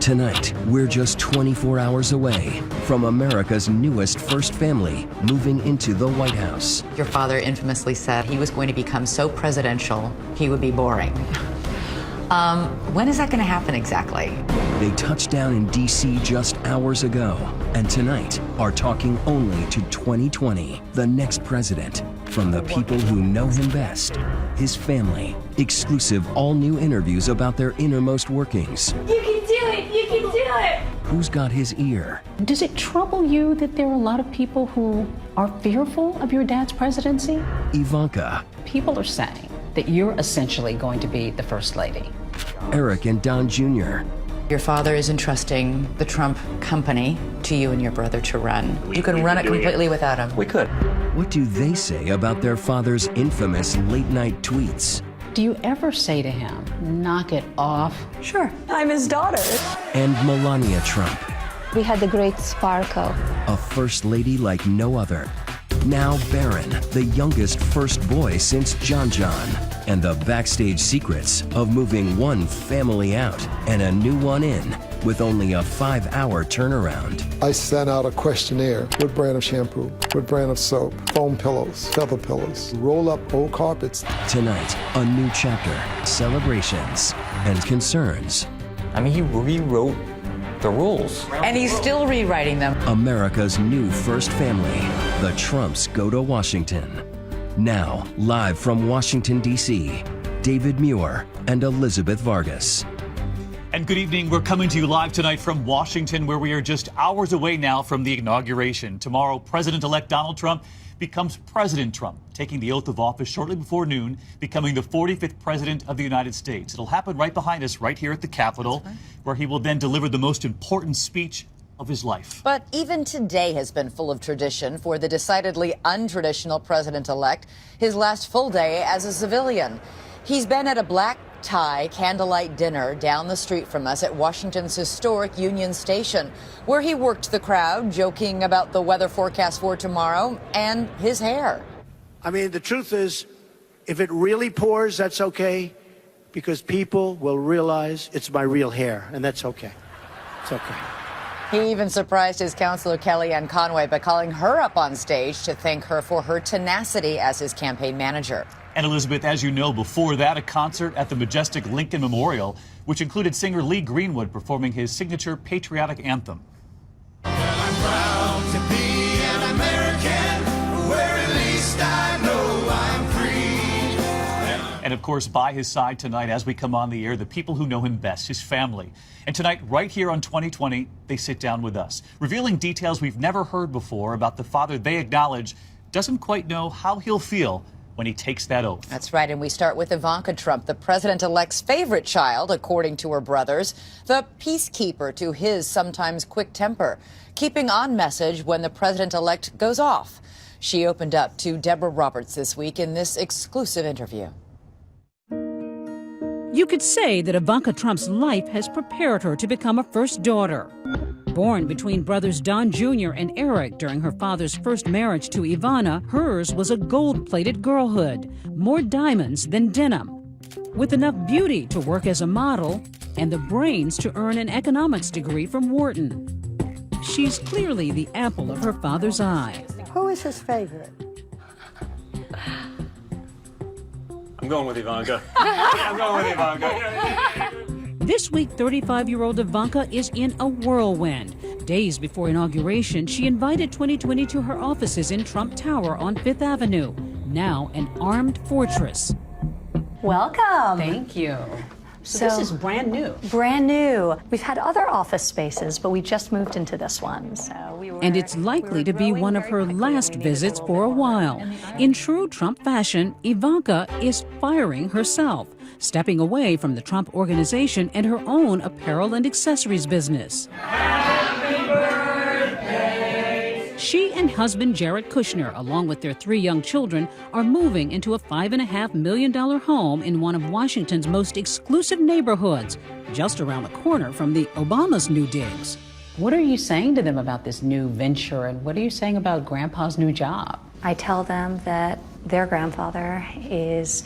Tonight, we're just 24 hours away from America's newest first family moving into the White House. Your father infamously said he was going to become so presidential, he would be boring. When is that going to happen exactly? They touched down in D.C. just hours ago, and tonight are talking only to 2020, the next president, from the people who know him best, his family. Exclusive all-new interviews about their innermost workings. You can do it! You can do it! Who's got his ear? Does it trouble you that there are a lot of people who are fearful of your dad's presidency? Ivanka. People are saying that you're essentially going to be the first lady. Eric and Don Jr. Your father is entrusting the Trump company to you and your brother to run. You can run it completely without him. We could. What do they say about their father's infamous late-night tweets? Do you ever say to him, knock it off? Sure. I'm his daughter. And Melania Trump. We had the great sparkle. A first lady like no other. Now Barron, the youngest first boy since John. And the backstage secrets of moving one family out and a new one in with only a 5-hour turnaround. I sent out a questionnaire. What brand of shampoo? What brand of soap? Foam pillows, feather pillows, roll up old carpets. Tonight, a new chapter, celebrations and concerns. I mean, he rewrote the rules. And he's still rewriting them. America's new first family. The Trumps go to Washington. Now, live from Washington, D.C., David Muir and Elizabeth Vargas. And good evening. We're coming to you live tonight from Washington, where we are just hours away now from the inauguration. Tomorrow, President-elect Donald Trump becomes President Trump, taking the oath of office shortly before noon, becoming the 45th President of the United States. It'll happen right behind us, right here at the Capitol, where he will then deliver the most important speech of his life. But even today has been full of tradition for the decidedly untraditional president-elect, his last full day as a civilian. He's been at a black tie candlelight dinner down the street from us at Washington's historic Union Station, where he worked the crowd, joking about the weather forecast for tomorrow and his hair. I mean, the truth is, if it really pours, that's okay, because people will realize it's my real hair, and that's okay. It's okay. He even surprised his counselor Kellyanne Conway by calling her up on stage to thank her for her tenacity as his campaign manager. And Elizabeth, as you know, before that, a concert at the majestic Lincoln Memorial, which included singer Lee Greenwood performing his signature patriotic anthem. Well, I'm proud to be an American, where at least I know I'm free. And of course, by his side tonight, as we come on the air, the people who know him best, his family. And tonight, right here on 2020, they sit down with us, revealing details we've never heard before about the father they acknowledge doesn't quite know how he'll feel when he takes that oath. That's right, and we start with Ivanka Trump, the president-elect's favorite child, according to her brothers, the peacekeeper to his sometimes quick temper, keeping on message when the president-elect goes off. She opened up to Deborah Roberts this week in this exclusive interview. You could say that Ivanka Trump's life has prepared her to become a first daughter. Born between brothers Don Jr. and Eric during her father's first marriage to Ivana, hers was a gold-plated girlhood, more diamonds than denim. With enough beauty to work as a model and the brains to earn an economics degree from Wharton. She's clearly the apple of her father's eye. Who is his favorite? I'm going with Ivanka. I'm going with Ivanka. This week, 35-year-old Ivanka is in a whirlwind. Days before inauguration, she invited 2020 to her offices in Trump Tower on Fifth Avenue, now an armed fortress. Welcome. Thank you. So this is brand new. Brand new. We've had other office spaces, but we just moved into this one. And it's likely to be one of her last visits for a while. In true Trump fashion, Ivanka is firing herself, stepping away from the Trump organization and her own apparel and accessories business. Happy birthday! She and husband Jared Kushner, along with their 3 young children, are moving into a $5.5 million home in one of Washington's most exclusive neighborhoods, just around the corner from the Obama's new digs. What are you saying to them about this new venture, and what are you saying about Grandpa's new job? I tell them that their grandfather is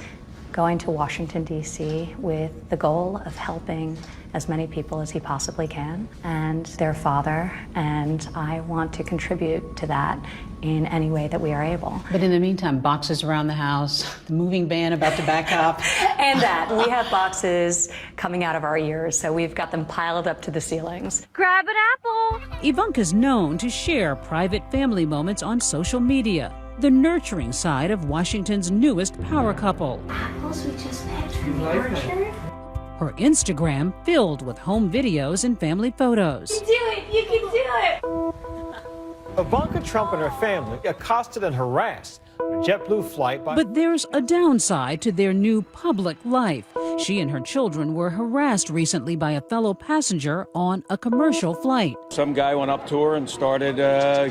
going to Washington, D.C. with the goal of helping as many people as he possibly can, and their father, and I want to contribute to that in any way that we are able. But in the meantime, boxes around the house, the moving van about to back up. And that. We have boxes coming out of our ears, so we've got them piled up to the ceilings. Grab an apple! Ivanka's known to share private family moments on social media, the nurturing side of Washington's newest power couple. Apples we just picked from the orchard. Her Instagram filled with home videos and family photos. You can do it! You can do it! Ivanka Trump and her family accosted and harassed on a JetBlue flight by... But there's a downside to their new public life. She and her children were harassed recently by a fellow passenger on a commercial flight. Some guy went up to her and started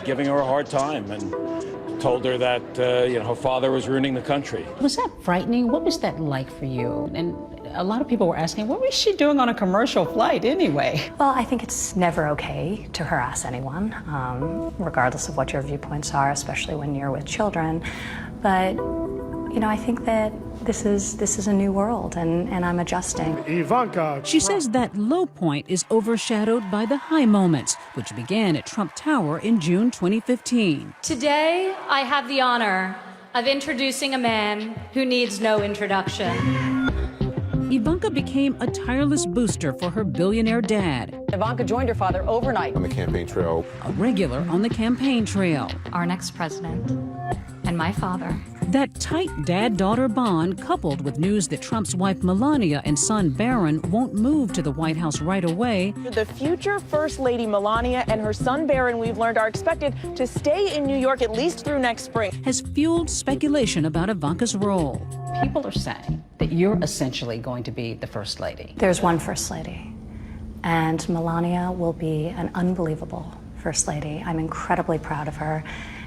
giving her a hard time and told her that her father was ruining the country. Was that frightening? What was that like for you? And a lot of people were asking, what was she doing on a commercial flight anyway? Well, I think it's never okay to harass anyone, regardless of what your viewpoints are, especially when you're with children. But, I think that this is a new world, and I'm adjusting. Ivanka. She says that low point is overshadowed by the high moments, which began at Trump Tower in June 2015. Today, I have the honor of introducing a man who needs no introduction. Ivanka became a tireless booster for her billionaire dad. Ivanka joined her father overnight on the campaign trail. A regular on the campaign trail. Our next president and my father. That tight dad-daughter bond, coupled with news that Trump's wife Melania and son Barron won't move to the White House right away. The future First Lady Melania and her son Barron, we've learned, are expected to stay in New York at least through next spring. Has fueled speculation about Ivanka's role. People are saying that you're essentially going to be the First Lady. There's one First Lady, and Melania will be an unbelievable First Lady. I'm incredibly proud of her.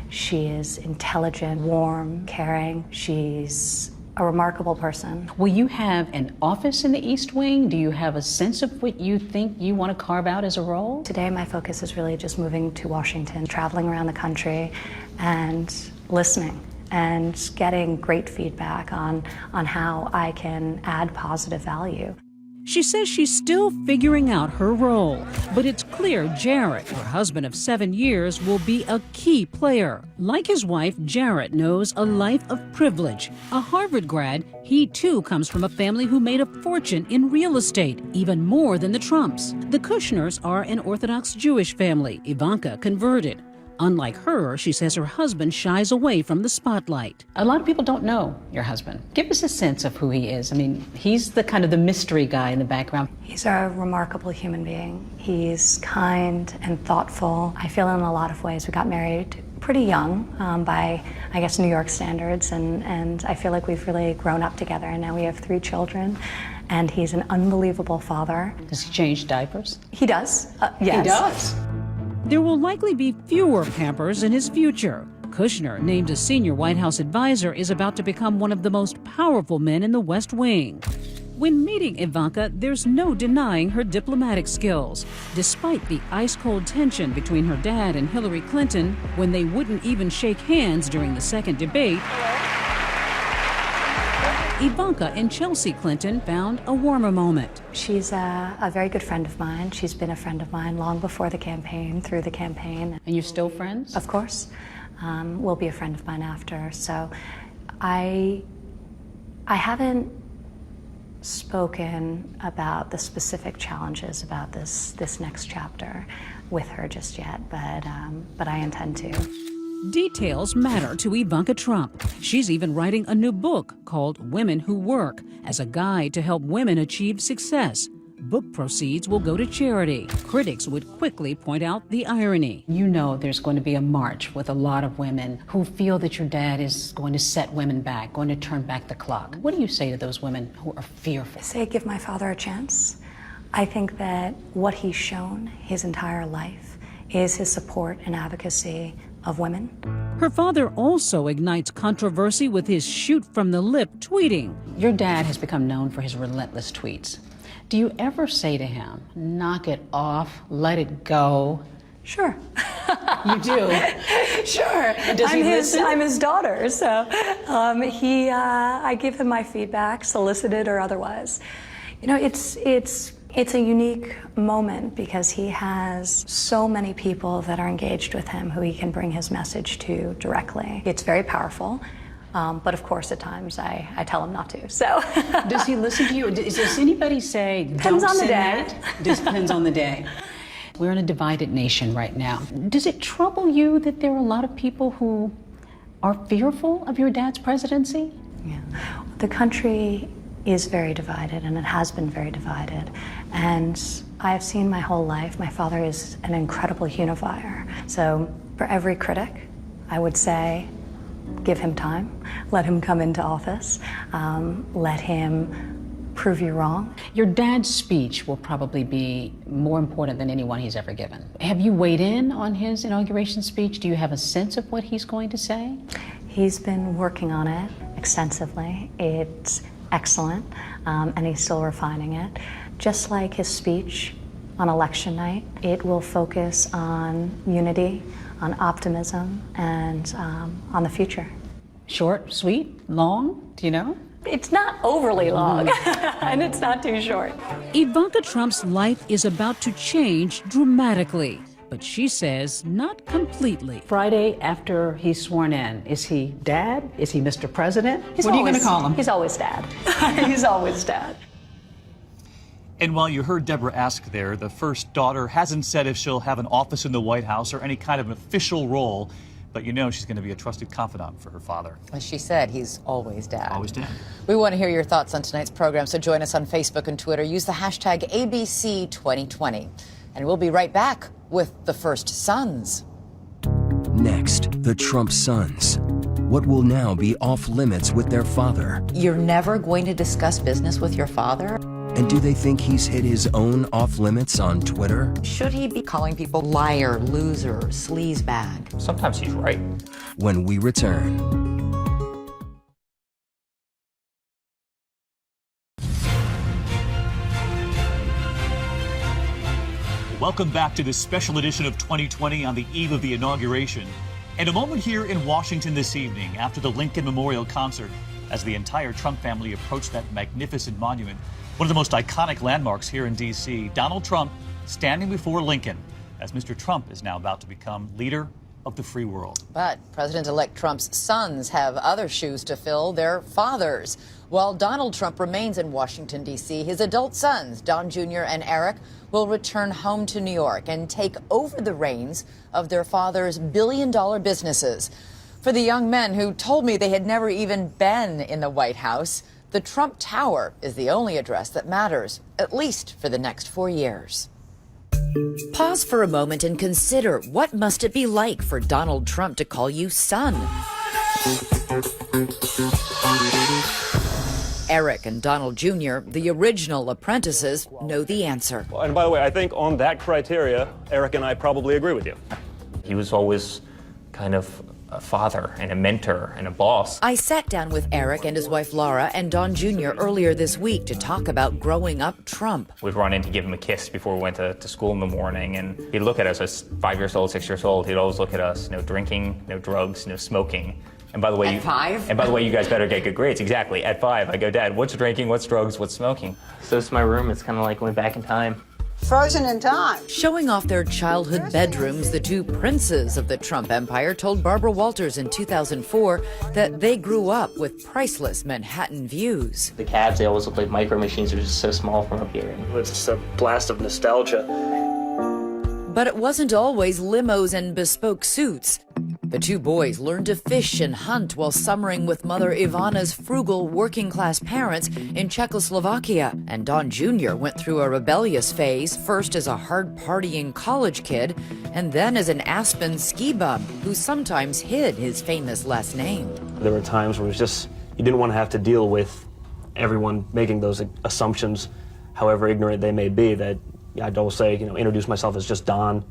She is intelligent, warm, caring. She's a remarkable person. Will you have an office in the East Wing? Do you have a sense of what you think you want to carve out as a role? Today, my focus is really just moving to Washington, traveling around the country, and listening and getting great feedback on how I can add positive value. She says she's still figuring out her role, but it's clear Jarrett, her husband of 7 years, will be a key player. Like his wife, Jarrett knows a life of privilege. A Harvard grad, he too comes from a family who made a fortune in real estate, even more than the Trumps. The Kushners are an Orthodox Jewish family. Ivanka converted. Unlike her, she says her husband shies away from the spotlight. A lot of people don't know your husband. Give us a sense of who he is. I mean, he's the kind of the mystery guy in the background. He's a remarkable human being. He's kind and thoughtful. I feel in a lot of ways. We got married pretty young by, I guess, New York standards, and I feel like we've really grown up together, and now we have 3 children. And he's an unbelievable father. Does he change diapers? He does. Yes. He does. There will likely be fewer Pampers in his future. Kushner, named a senior White House advisor, is about to become one of the most powerful men in the West Wing. When meeting Ivanka, there's no denying her diplomatic skills. Despite the ice-cold tension between her dad and Hillary Clinton, when they wouldn't even shake hands during the second debate, Ivanka and Chelsea Clinton found a warmer moment. She's a very good friend of mine. She's been a friend of mine long before the campaign, through the campaign. And you're still friends? Of course. Will be a friend of mine after. So I haven't spoken about the specific challenges about this next chapter with her just yet, but I intend to. Details matter to Ivanka Trump. She's even writing a new book called Women Who Work as a guide to help women achieve success. Book proceeds will go to charity. Critics would quickly point out the irony. You know there's going to be a march with a lot of women who feel that your dad is going to set women back, going to turn back the clock. What do you say to those women who are fearful? I say give my father a chance. I think that what he's shown his entire life is his support and advocacy of women. Her father also ignites controversy with his shoot-from-the-lip tweeting. Your dad has become known for his relentless tweets. Do you ever say to him, knock it off, let it go? Sure. You do? Sure. And does he listen? I'm his daughter, so I give him my feedback, solicited or otherwise. You know, it's It's a unique moment because he has so many people that are engaged with him who he can bring his message to directly. It's very powerful, but of course at times I tell him not to. So does he listen to you? Does anybody say, depends on the day? Depends on the day. We're in a divided nation right now. Does it trouble you that there are a lot of people who are fearful of your dad's presidency? Yeah. The country is very divided, and it has been very divided. And I have seen my whole life, my father is an incredible unifier. So for every critic, I would say, give him time, let him come into office, let him prove you wrong. Your dad's speech will probably be more important than anyone he's ever given. Have you weighed in on his inauguration speech? Do you have a sense of what he's going to say? He's been working on it extensively. It's excellent, and he's still refining it. Just like his speech on election night, it will focus on unity, on optimism, and on the future. Short, sweet, long, do you know? It's not overly long, and it's not too short. Ivanka Trump's life is about to change dramatically, but she says not completely. Friday after he's sworn in, is he Dad? Is he Mr. President? What are you going to call him? He's always Dad. He's always Dad. And while you heard Deborah ask there, the first daughter hasn't said if she'll have an office in the White House or any kind of official role, but you know she's going to be a trusted confidant for her father. As she said, he's always Dad. Always Dad. We want to hear your thoughts on tonight's program, so join us on Facebook and Twitter. Use the hashtag ABC2020. And we'll be right back with the first sons. Next, the Trump sons. What will now be off limits with their father? You're never going to discuss business with your father? And do they think he's hit his own off limits on Twitter? Should he be calling people liar, loser, sleazebag? Sometimes he's right. When we return. Welcome back to this special edition of 2020 on the eve of the inauguration. And a moment here in Washington this evening after the Lincoln Memorial Concert as the entire Trump family approached that magnificent monument. One of the most iconic landmarks here in D.C., Donald Trump standing before Lincoln as Mr. Trump is now about to become leader of the free world. But President-elect Trump's sons have other shoes to fill, their fathers. While Donald Trump remains in Washington, D.C., his adult sons, Don Jr. and Eric, will return home to New York and take over the reins of their father's billion-dollar businesses. For the young men who told me they had never even been in the White House, the Trump Tower is the only address that matters, at least for the next 4 years. Pause for a moment and consider, what must it be like for Donald Trump to call you son? Eric and Donald Jr., the original apprentices, know the answer. And by the way, I think on that criteria, Eric and I probably agree with you. He was always kind of a father and a mentor and a boss. I sat down with Eric and his wife Laura and Don Jr. earlier this week to talk about growing up Trump. We'd run in to give him a kiss before we went to school in the morning, and he'd look at us as 5 years old, 6 years old. He'd always look at us, no drinking, no drugs, no smoking. And by the way, at 5? And by the way, you guys better get good grades. Exactly. At 5, I go, Dad, what's drinking, what's drugs, what's smoking? So it's my room. It's kind of like going back in time. Frozen in time. Showing off their childhood bedrooms, the two princes of the Trump empire told Barbara Walters in 2004 that they grew up with priceless Manhattan views. The cabs, they always look like micro machines. They're just so small from up here. It's just a blast of nostalgia. But it wasn't always limos and bespoke suits. The two boys learned to fish and hunt while summering with Mother Ivana's frugal working-class parents in Czechoslovakia. And Don Jr. went through a rebellious phase, first as a hard-partying college kid, and then as an Aspen ski bum who sometimes hid his famous last name. There were times where it was just, you didn't want to have to deal with everyone making those assumptions, however ignorant they may be, that I'd always say, introduce myself as just Don,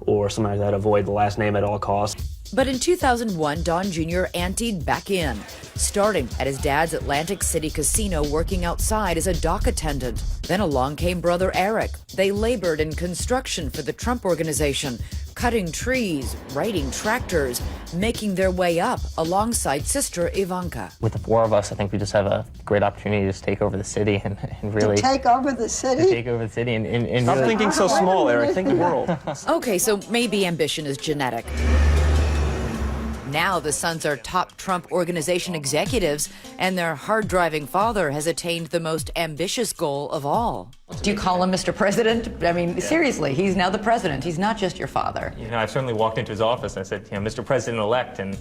or something like that, avoid the last name at all costs. But in 2001, Don Jr. anteed back in, starting at his dad's Atlantic City casino working outside as a dock attendant. Then along came brother Eric. They labored in construction for the Trump Organization, cutting trees, riding tractors, making their way up alongside sister Ivanka. With the four of us, I think we just have a great opportunity to just take over the city and really... To take over the city? To take over the city and Stop really... thinking so small, Eric. Think the world. Okay, so maybe ambition is genetic. Now the sons are top Trump Organization executives, and their hard-driving father has attained the most ambitious goal of all. Do you call him Mr. President? I mean, seriously, he's now the president. He's not just your father. You know, I've certainly walked into his office and I said, you know, Mr. President-elect, and,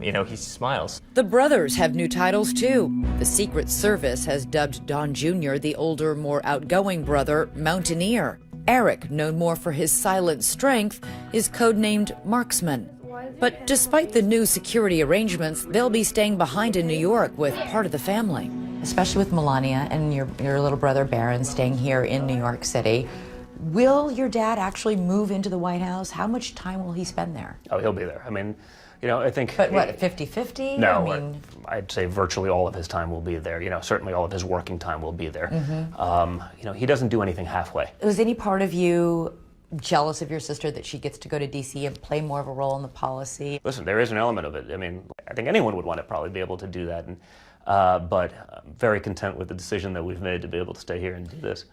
you know, he smiles. The brothers have new titles, too. The Secret Service has dubbed Don Jr., the older, more outgoing brother, Mountaineer. Eric, known more for his silent strength, is codenamed Marksman. But despite the new security arrangements, they'll be staying behind in New York with part of the family. Especially with Melania and your little brother Barron staying here in New York City. Will your dad actually move into the White House? How much time will he spend there? Oh, he'll be there. I mean, you know, I think... But what, 50-50? No, I mean... I'd say virtually all of his time will be there. You know, certainly all of his working time will be there. You know, he doesn't do anything halfway. Was any part of you jealous of your sister that she gets to go to D.C. and play more of a role in the policy? Listen, there is an element of it. I mean, I think anyone would want to probably be able to do that. And, but I'm very content with the decision that we've made to be able to stay here and do this.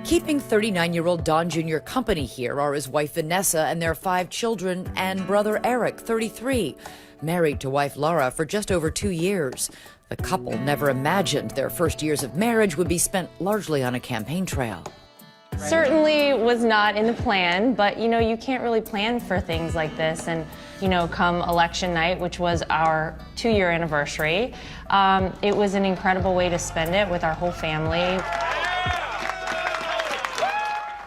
Keeping 39-year-old Don Jr. company here are his wife Vanessa and their 5 children and brother Eric, 33, married to wife Laura for just over 2 years. The couple never imagined their first years of marriage would be spent largely on a campaign trail. Certainly was not in the plan, but you know, you can't really plan for things like this. And you know, come election night, which was our 2-year anniversary, it was an incredible way to spend it with our whole family.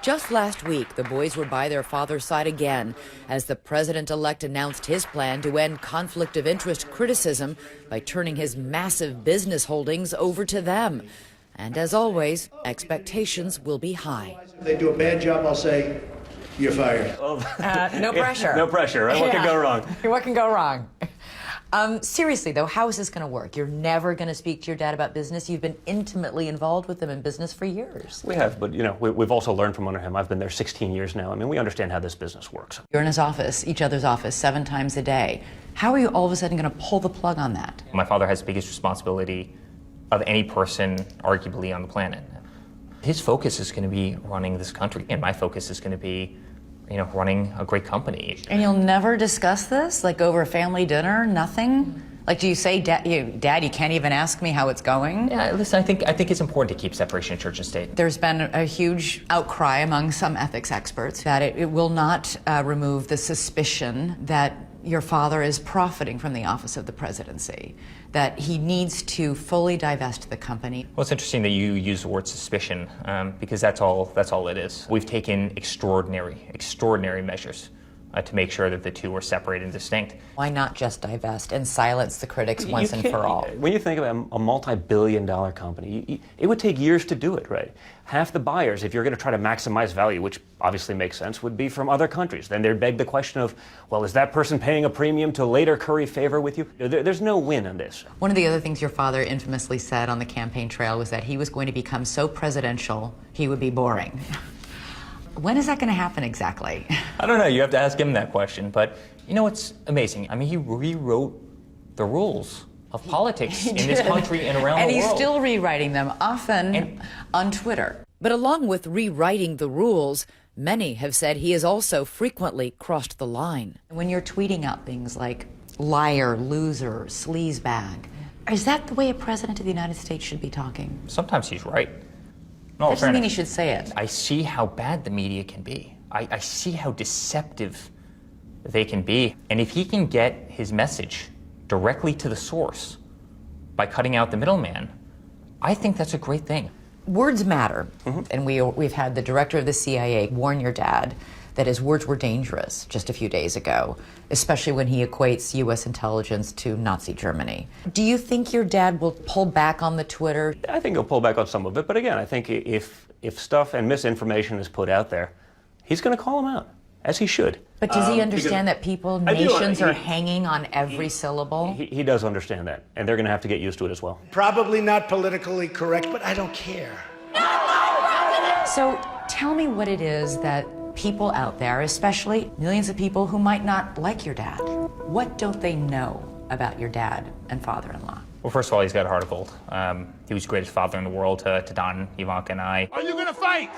Just last week, the boys were by their father's side again as the president-elect announced his plan to end conflict of interest criticism by turning his massive business holdings over to them. And as always, expectations will be high. If they do a bad job, I'll say, you're fired. No pressure. No pressure, right? What could go wrong? What can go wrong? Seriously, though, how is this going to work? You're never going to speak to your dad about business. You've been intimately involved with him in business for years. We have, but you know, we've also learned from under him. I've been there 16 years now. I mean, we understand how this business works. You're in his office, each other's office, 7 times a day. How are you all of a sudden going to pull the plug on that? My father has the biggest responsibility of any person, arguably, on the planet. His focus is going to be running this country, and my focus is going to be, you know, running a great company. And you'll never discuss this, like over a family dinner, nothing? Like, do you say, Dad, you can't even ask me how it's going? Yeah, listen, I think it's important to keep separation of church and state. There's been a huge outcry among some ethics experts that it will not remove the suspicion that your father is profiting from the office of the presidency, that he needs to fully divest the company. Well, it's interesting that you use the word suspicion, because that's all it is. We've taken extraordinary measures to make sure that the two are separate and distinct. Why not just divest and silence the critics once and for all? When you think about a multi-billion-dollar company, it would take years to do it, right? Half the buyers, if you're going to try to maximize value, which obviously makes sense, would be from other countries. Then there'd beg the question of, well, is that person paying a premium to later curry favor with you? There's no win on this. One of the other things your father infamously said on the campaign trail was that he was going to become so presidential, he would be boring. When is that going to happen exactly? I don't know. You have to ask him that question. But you know what's amazing? I mean, he rewrote the rules of politics in this country and around the world. And he's still rewriting them, often on Twitter. But along with rewriting the rules, many have said he has also frequently crossed the line. When you're tweeting out things like liar, loser, sleazebag, is that the way a president of the United States should be talking? Sometimes he's right. No, that doesn't mean he should say it. I see how bad the media can be. I see how deceptive they can be. And if he can get his message directly to the source by cutting out the middleman, I think that's a great thing. Words matter. And we've had the director of the CIA warn your dad that his words were dangerous just a few days ago, especially when he equates U.S. intelligence to Nazi Germany. Do you think your dad will pull back on the Twitter? I think he'll pull back on some of it, but again, I think if stuff and misinformation is put out there, he's going to call them out, as he should. But does he understand that nations are hanging on every syllable? He does understand that, and they're going to have to get used to it as well. Probably not politically correct, but I don't care. So tell me what it is that people out there, especially millions of people who might not like your dad. What don't they know about your dad and father-in-law? Well, first of all, he's got a heart of gold. He was the greatest father in the world to Don, Ivanka, and I. Are you gonna fight?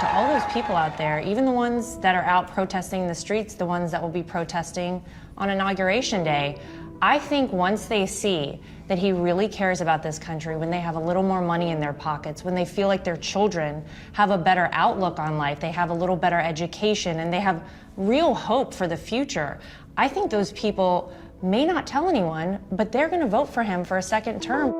To all those people out there, even the ones that are out protesting in the streets, the ones that will be protesting on Inauguration Day, I think once they see that he really cares about this country, when they have a little more money in their pockets, when they feel like their children have a better outlook on life, they have a little better education, and they have real hope for the future, I think those people may not tell anyone, but they're going to vote for him for a second term.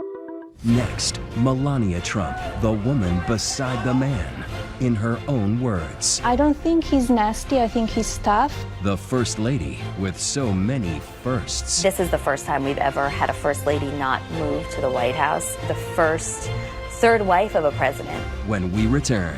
Next, Melania Trump, the woman beside the man, in her own words. I don't think he's nasty, I think he's tough. The First Lady with so many firsts. This is the first time we've ever had a First Lady not move to the White House. The first third wife of a president. When we return.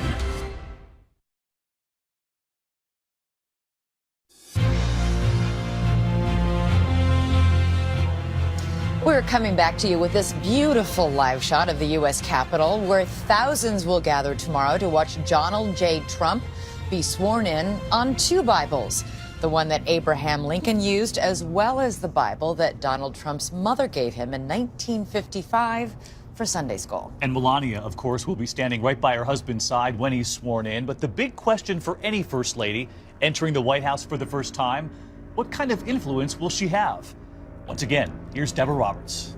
We're coming back to you with this beautiful live shot of the U.S. Capitol, where thousands will gather tomorrow to watch Donald J. Trump be sworn in on two Bibles, the one that Abraham Lincoln used, as well as the Bible that Donald Trump's mother gave him in 1955 for Sunday school. And Melania, of course, will be standing right by her husband's side when he's sworn in. But the big question for any First Lady entering the White House for the first time, what kind of influence will she have? Once again, here's Deborah Roberts.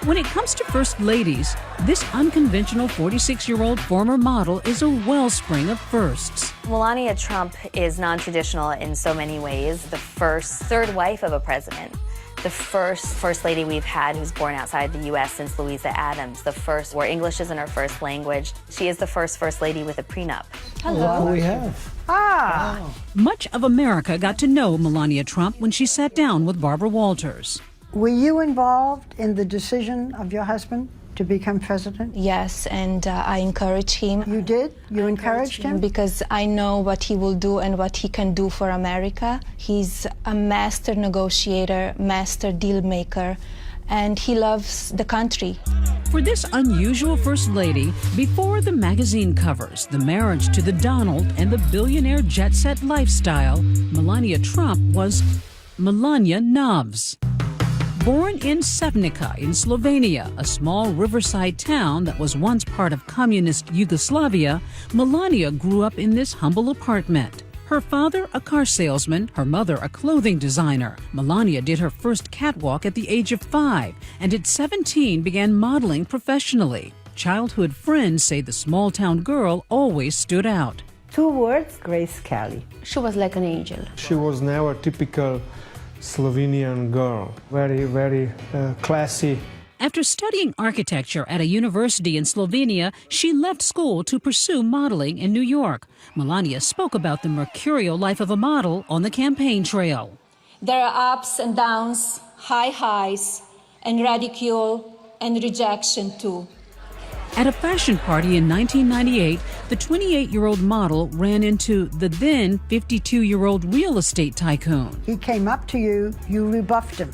When it comes to First Ladies, this unconventional 46-year-old former model is a wellspring of firsts. Melania Trump is non-traditional in so many ways. The first third wife of a president. The first Lady we've had who's born outside the U.S. since Louisa Adams. The first where English isn't her first language. She is the First Lady with a prenup. Hello. What we have. Much of America got to know Melania Trump when she sat down with Barbara Walters. Were you involved in the decision of your husband to become president? Yes, and I encourage him. You did? You encouraged him? Because I know what he will do and what he can do for America. He's a master negotiator, master deal maker, and he loves the country. For this unusual First Lady, before the magazine covers, the marriage to the Donald and the billionaire jet-set lifestyle, Melania Trump was Melania Novs. Born in Sevnica in Slovenia, a small riverside town that was once part of communist Yugoslavia, Melania grew up in this humble apartment. Her father, a car salesman, her mother, a clothing designer. Melania did her first catwalk at the age of 5, and at 17 began modeling professionally. Childhood friends say the small-town girl always stood out. 2 words, Grace Kelly. She was like an angel. She was never typical Slovenian girl, very classy. After studying architecture at a university in Slovenia, she left school to pursue modeling in New York. Melania spoke about the mercurial life of a model on the campaign trail. There are ups and downs, high highs, and ridicule and rejection too. At a fashion party in 1998, the 28-year-old model ran into the then 52-year-old real estate tycoon. He came up to you, you rebuffed him.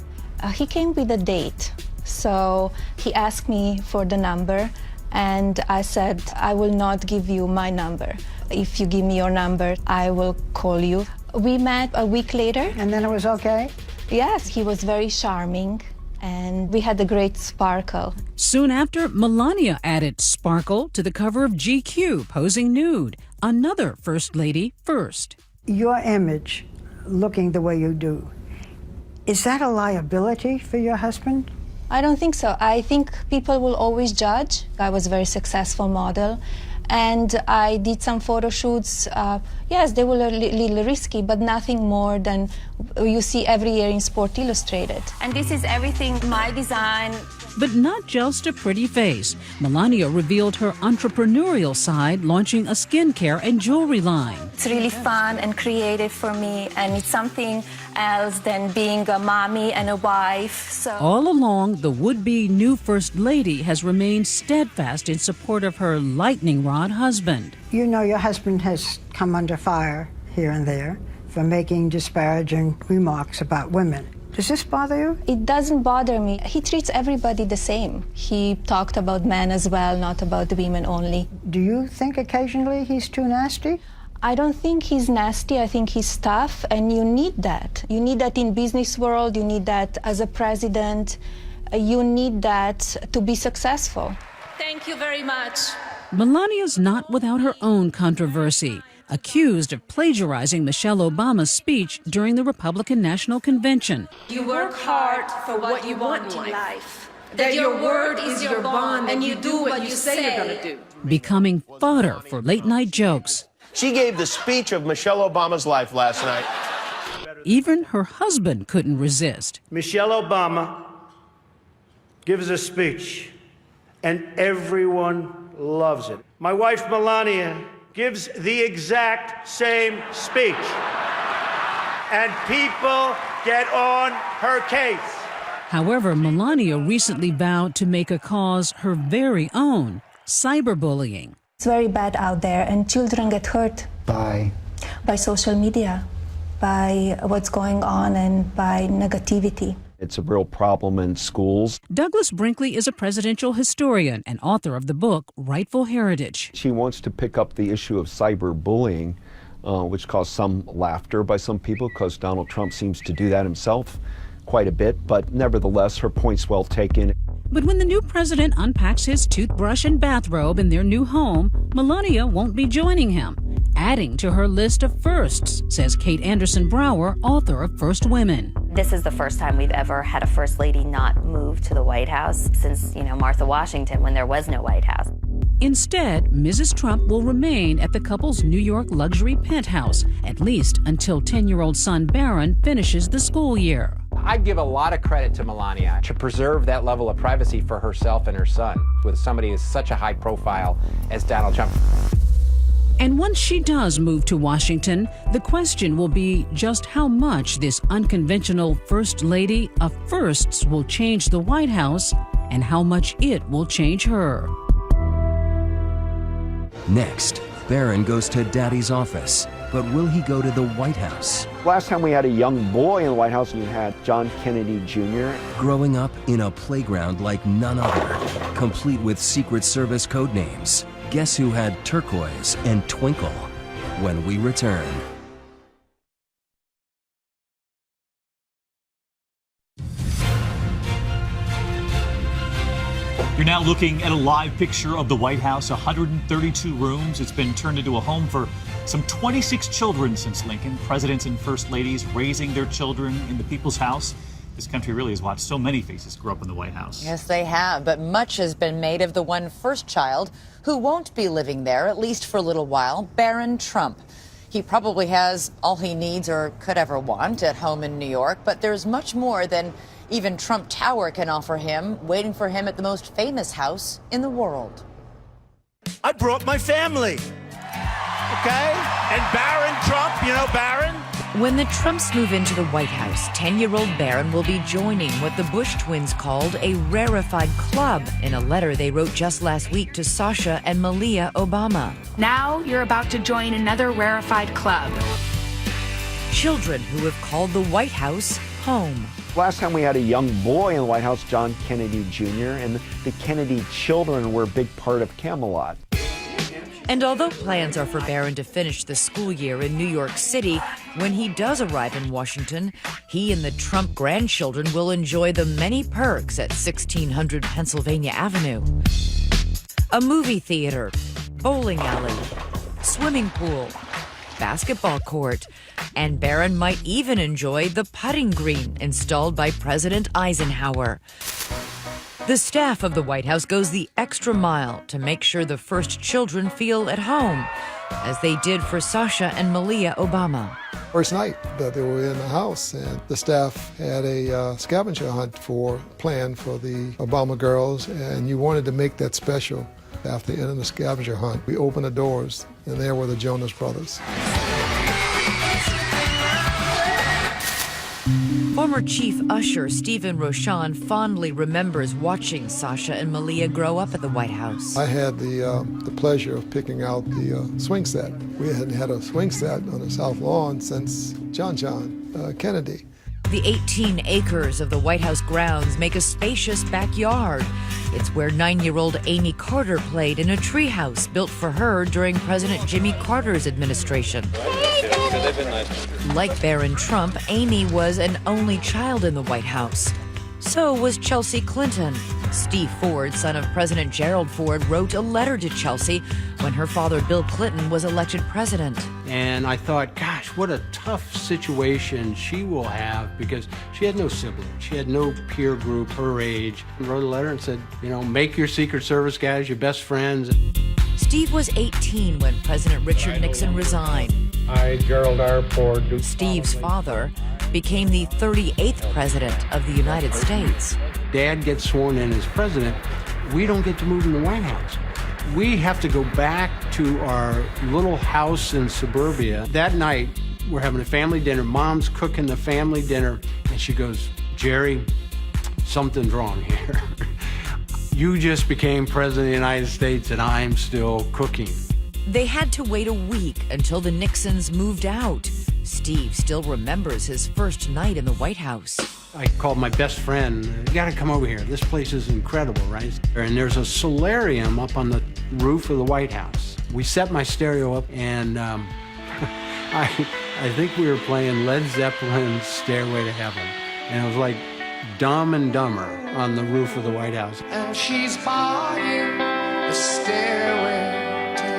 He came with a date. So he asked me for the number, and I said, I will not give you my number. If you give me your number, I will call you. We met a week later. And then it was okay? Yes, he was very charming, and we had a great sparkle. Soon after, Melania added sparkle to the cover of GQ, posing nude. Another First Lady first. Your image, looking the way you do, is that a liability for your husband? I don't think so. I think people will always judge. I was a very successful model, and I did some photo shoots. Yes, they were a little risky, but nothing more than you see every year in Sport Illustrated. And this is everything my design. But not just a pretty face. Melania revealed her entrepreneurial side, launching a skincare and jewelry line. It's really fun and creative for me, and it's something else than being a mommy and a wife. So all along, the would-be new First Lady has remained steadfast in support of her lightning rod husband. You know your husband has come under fire here and there for making disparaging remarks about women. Does this bother you? It doesn't bother me. He treats everybody the same. He talked about men as well, not about the women only. Do you think occasionally he's too nasty? I don't think he's nasty. I think he's tough, and you need that. You need that in business world. You need that as a president. You need that to be successful. Thank you very much. Melania's not without her own controversy, accused of plagiarizing Michelle Obama's speech during the Republican National Convention. You work hard for what you want in life. That your word is your bond and you do what you say you're going to do. Becoming fodder for late-night jokes. She gave the speech of Michelle Obama's life last night. Even her husband couldn't resist. Michelle Obama gives a speech, and everyone loves it. My wife, Melania, gives the exact same speech, and people get on her case. However, Melania recently vowed to make a cause her very own, cyberbullying. It's very bad out there, and children get hurt by social media, by what's going on, and by negativity. It's a real problem in schools. Douglas Brinkley is a presidential historian and author of the book Rightful Heritage. She wants to pick up the issue of cyberbullying, which caused some laughter by some people because Donald Trump seems to do that himself quite a bit, but nevertheless, her point's well taken. But when the new president unpacks his toothbrush and bathrobe in their new home, Melania won't be joining him, adding to her list of firsts, says Kate Anderson Brower, author of First Women. This is the first time we've ever had a first lady not move to the White House since, Martha Washington, when there was no White House. Instead, Mrs. Trump will remain at the couple's New York luxury penthouse, at least until 10-year-old son Barron finishes the school year. I'd give a lot of credit to Melania to preserve that level of privacy for herself and her son with somebody as such a high profile as Donald Trump. And once she does move to Washington, the question will be just how much this unconventional First Lady of firsts will change the White House and how much it will change her. Next, Barron goes to Daddy's office, but will he go to the White House? Last time we had a young boy in the White House, and you had John Kennedy Jr. Growing up in a playground like none other, complete with Secret Service code names. Guess who had turquoise and twinkle? When we return. You're now looking at a live picture of the White House, 132 rooms. It's been turned into a home for some 26 children since Lincoln. Presidents and first ladies raising their children in the people's house. This country really has watched so many faces grow up in the White House. Yes, they have, but much has been made of the one first child who won't be living there, at least for a little while, Barron Trump. He probably has all he needs or could ever want at home in New York, but there's much more than even Trump Tower can offer him, waiting for him at the most famous house in the world. I brought my family, okay? And Barron Trump, Barron? When the Trumps move into the White House, 10-year-old Barron will be joining what the Bush twins called a rarefied club in a letter they wrote just last week to Sasha and Malia Obama. Now you're about to join another rarefied club. Children who have called the White House home. Last time we had a young boy in the White House, John Kennedy Jr., and the Kennedy children were a big part of Camelot. And although plans are for Barron to finish the school year in New York City, when he does arrive in Washington, he and the Trump grandchildren will enjoy the many perks at 1600 Pennsylvania Avenue. A movie theater, bowling alley, swimming pool, basketball court, and Barron might even enjoy the putting green installed by President Eisenhower. The staff of the White House goes the extra mile to make sure the first children feel at home, as they did for Sasha and Malia Obama. First night that they were in the house, and the staff had a scavenger hunt planned for the Obama girls, and you wanted to make that special. After the end of the scavenger hunt, we opened the doors, and there were the Jonas Brothers. Former Chief Usher Stephen Rochon fondly remembers watching Sasha and Malia grow up at the White House. I had the pleasure of picking out the swing set. We hadn't had a swing set on the South Lawn since John Kennedy. The 18 acres of the White House grounds make a spacious backyard. It's where 9-year-old Amy Carter played in a treehouse built for her during President Jimmy Carter's administration. Like Barron Trump, Amy was an only child in the White House. So was Chelsea Clinton. Steve Ford, son of President Gerald Ford, wrote a letter to Chelsea when her father Bill Clinton was elected president. And I thought, gosh, what a tough situation she will have, because she had no siblings. She had no peer group her age. I wrote a letter and said, you know, make your Secret Service guys your best friends. Steve was 18 when President Richard Nixon resigned. I, Gerald R. Ford. Steve's father became the 38th president of the United States. Dad gets sworn in as president. We don't get to move in the White House. We have to go back to our little house in suburbia. That night, we're having a family dinner. Mom's cooking the family dinner, and she goes, Jerry, something's wrong here. You just became president of the United States, and I'm still cooking. They had to wait a week until the Nixons moved out. Steve still remembers his first night in the White House. I called my best friend, you gotta come over here. This place is incredible, right? And there's a solarium up on the roof of the White House. We set my stereo up, and I think we were playing Led Zeppelin's Stairway to Heaven. And it was like Dumb and Dumber on the roof of the White House. And she's buying the stairway to heaven.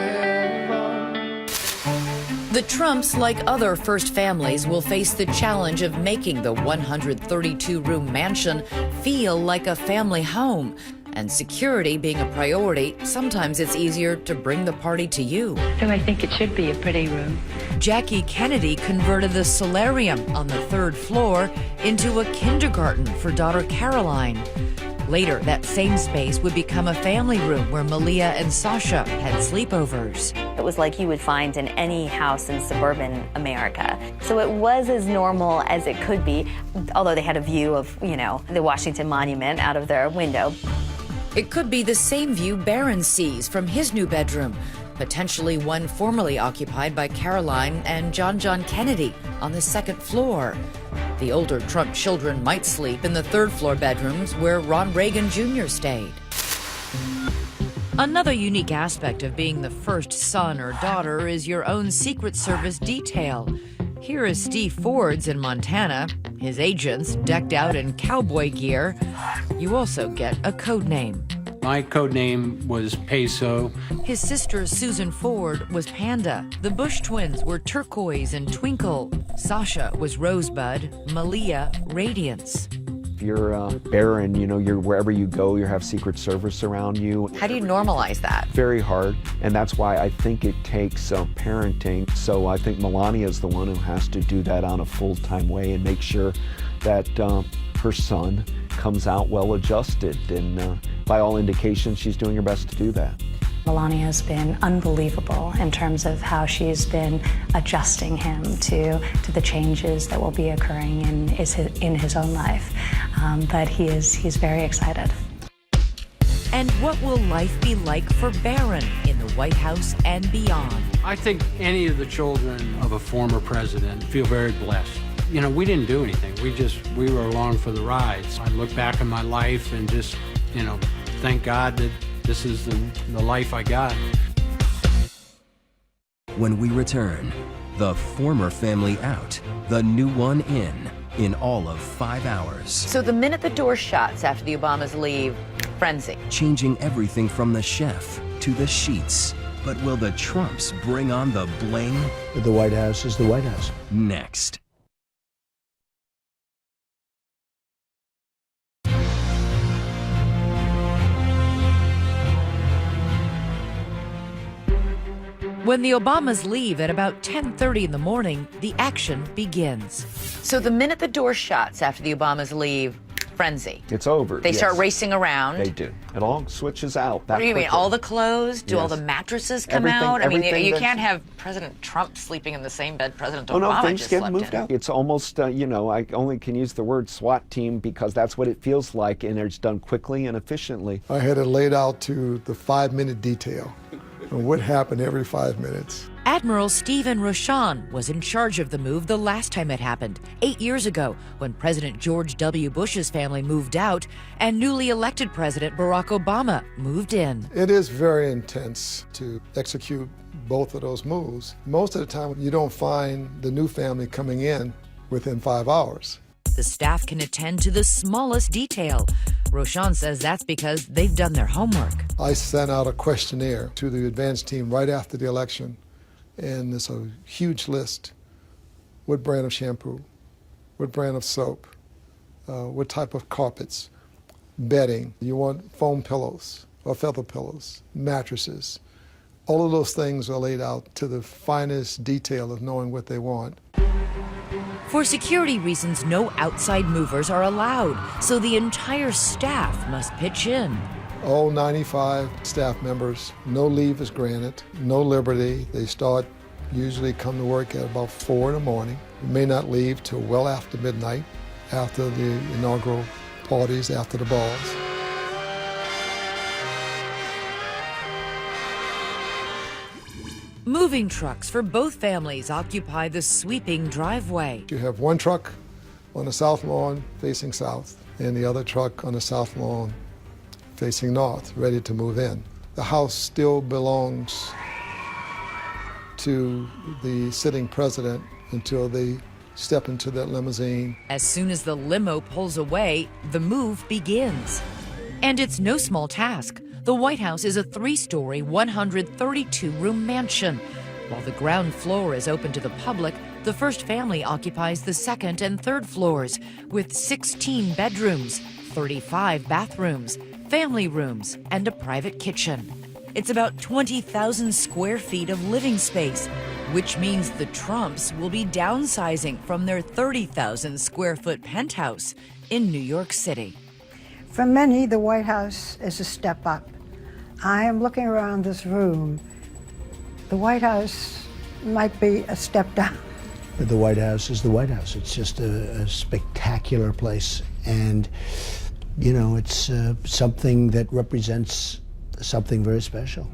The Trumps, like other first families, will face the challenge of making the 132-room mansion feel like a family home. And security being a priority, sometimes it's easier to bring the party to you. So I think it should be a pretty room. Jackie Kennedy converted the solarium on the 3rd floor into a kindergarten for daughter Caroline. Later, that same space would become a family room where Malia and Sasha had sleepovers. It was like you would find in any house in suburban America. So it was as normal as it could be, although they had a view of, you know, the Washington Monument out of their window. It could be the same view Barron sees from his new bedroom, potentially one formerly occupied by Caroline and John Kennedy on the 2nd floor. The older Trump children might sleep in the 3rd floor bedrooms where Ron Reagan Jr. stayed. Another unique aspect of being the first son or daughter is your own Secret Service detail. Here is Steve Ford's in Montana, his agents decked out in cowboy gear. You also get a code name. My code name was Peso. His sister Susan Ford was Panda. The Bush twins were Turquoise and Twinkle. Sasha was Rosebud. Malia, Radiance. If you're Barron, you know, you're wherever you go, you have Secret Service around you. How do you normalize that? Very hard, and that's why I think it takes parenting. So I think Melania is the one who has to do that on a full-time way and make sure that her son comes out well adjusted, and by all indications, she's doing her best to do that. Melania has been unbelievable in terms of how she's been adjusting him to the changes that will be occurring in his own life. But he's very excited. And what will life be like for Barron in the White House and beyond? I think any of the children of a former president feel very blessed. You know, we didn't do anything. We were along for the rides. I look back on my life and just, you know, thank God that this is the life I got. When we return, the former family out, the new one in all of 5 hours. So the minute the door shuts after the Obamas leave, frenzy. Changing everything from the chef to the sheets. But will the Trumps bring on the bling? The White House is the White House. Next. When the Obamas leave at about 10:30 in the morning, the action begins. So the minute the door shuts after the Obamas leave, frenzy. It's over. They start racing around. They do. It all switches out. What do you mean? All the clothes? Do all the mattresses come out? I mean, you can't have President Trump sleeping in the same bed President Obama no, things just get slept moved in. out. It's almost, you know, I only can use the word SWAT team because that's what it feels like, and it's done quickly and efficiently. I had it laid out to the 5-minute detail. And what happened every 5 minutes. Admiral Stephen Rochon was in charge of the move the last time it happened, 8 years ago, when President George W. Bush's family moved out and newly elected President Barack Obama moved in. It is very intense to execute both of those moves. Most of the time, you don't find the new family coming in within 5 hours. The staff can attend to the smallest detail. Rochon says that's because they've done their homework. I sent out a questionnaire to the advance team right after the election, and it's a huge list. What brand of shampoo? What brand of soap? What type of carpets? Bedding? You want foam pillows or feather pillows? Mattresses? All of those things are laid out to the finest detail of knowing what they want. For security reasons, no outside movers are allowed, so the entire staff must pitch in. All 95 staff members, no leave is granted, no liberty. They usually come to work at about 4 in the morning. You may not leave till well after midnight, after the inaugural parties, after the balls. Moving trucks for both families occupy the sweeping driveway. You have one truck on the south lawn facing south, and the other truck on the south lawn facing north, ready to move in. The house still belongs to the sitting president until they step into that limousine. As soon as the limo pulls away, the move begins. And it's no small task. The White House is a 3-story, 132-room mansion. While the ground floor is open to the public, the first family occupies the second and third floors, with 16 bedrooms, 35 bathrooms, family rooms, and a private kitchen. It's about 20,000 square feet of living space, which means the Trumps will be downsizing from their 30,000 square foot penthouse in New York City. For many, the White House is a step up. I am looking around this room. The White House might be a step down. The White House is the White House. It's just a spectacular place. And, you know, it's something that represents something very special.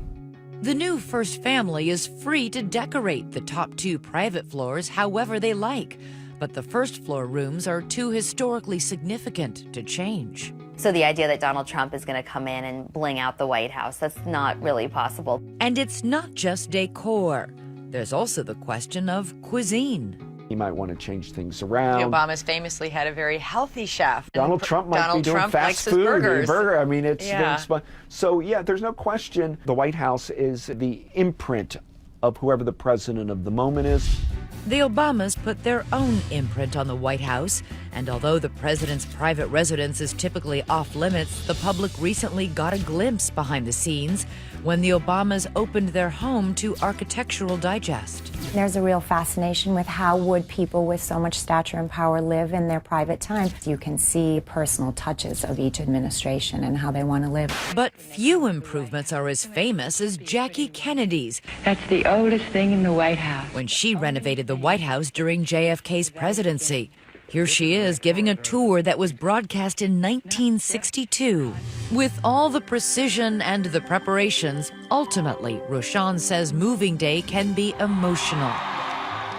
The new first family is free to decorate the top 2 private floors however they like, but the first floor rooms are too historically significant to change. So the idea that Donald Trump is going to come in and bling out the White House, that's not really possible. And it's not just decor. There's also the question of cuisine. You might want to change things around. The Obamas famously had a very healthy chef. Donald Trump might be doing fast food. Burger. I mean, it's fun. So, yeah, there's no question the White House is the imprint of whoever the president of the moment is. The Obamas put their own imprint on the White House, and although the president's private residence is typically off limits, the public recently got a glimpse behind the scenes when the Obamas opened their home to Architectural Digest. There's a real fascination with how would people with so much stature and power live in their private time. You can see personal touches of each administration and how they want to live. But few improvements are as famous as Jackie Kennedy's. That's the oldest thing in the White House. When she renovated the White House during JFK's presidency. Here she is giving a tour that was broadcast in 1962. With all the precision and the preparations, ultimately, Rochon says moving day can be emotional.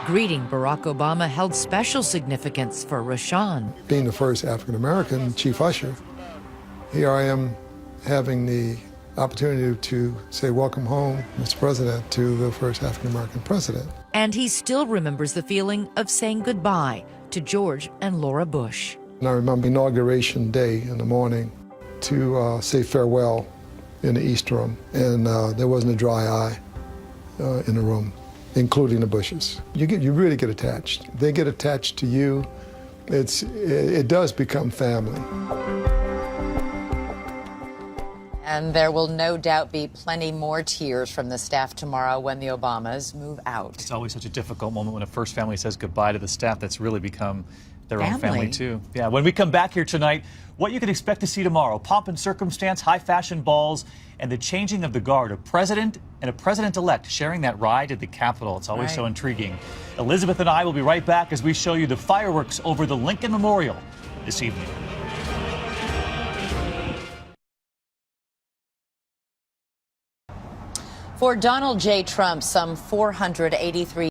Greeting Barack Obama held special significance for Rochon. Being the first African-American chief usher, here I am having the opportunity to say welcome home, Mr. President, to the first African-American president. And he still remembers the feeling of saying goodbye to George and Laura Bush. And I remember Inauguration Day in the morning to say farewell in the East Room, and there wasn't a dry eye in the room, including the Bushes. You really get attached. They get attached to you. It does become family. And there will no doubt be plenty more tears from the staff tomorrow when the Obamas move out. It's always such a difficult moment when a first family says goodbye to the staff that's really become their own family, too. Yeah, when we come back here tonight, what you can expect to see tomorrow: pomp and circumstance, high fashion balls, and the changing of the guard. A president and a president-elect sharing that ride at the Capitol. It's always so intriguing. Elizabeth and I will be right back as we show you the fireworks over the Lincoln Memorial this evening. For Donald J. Trump, some 483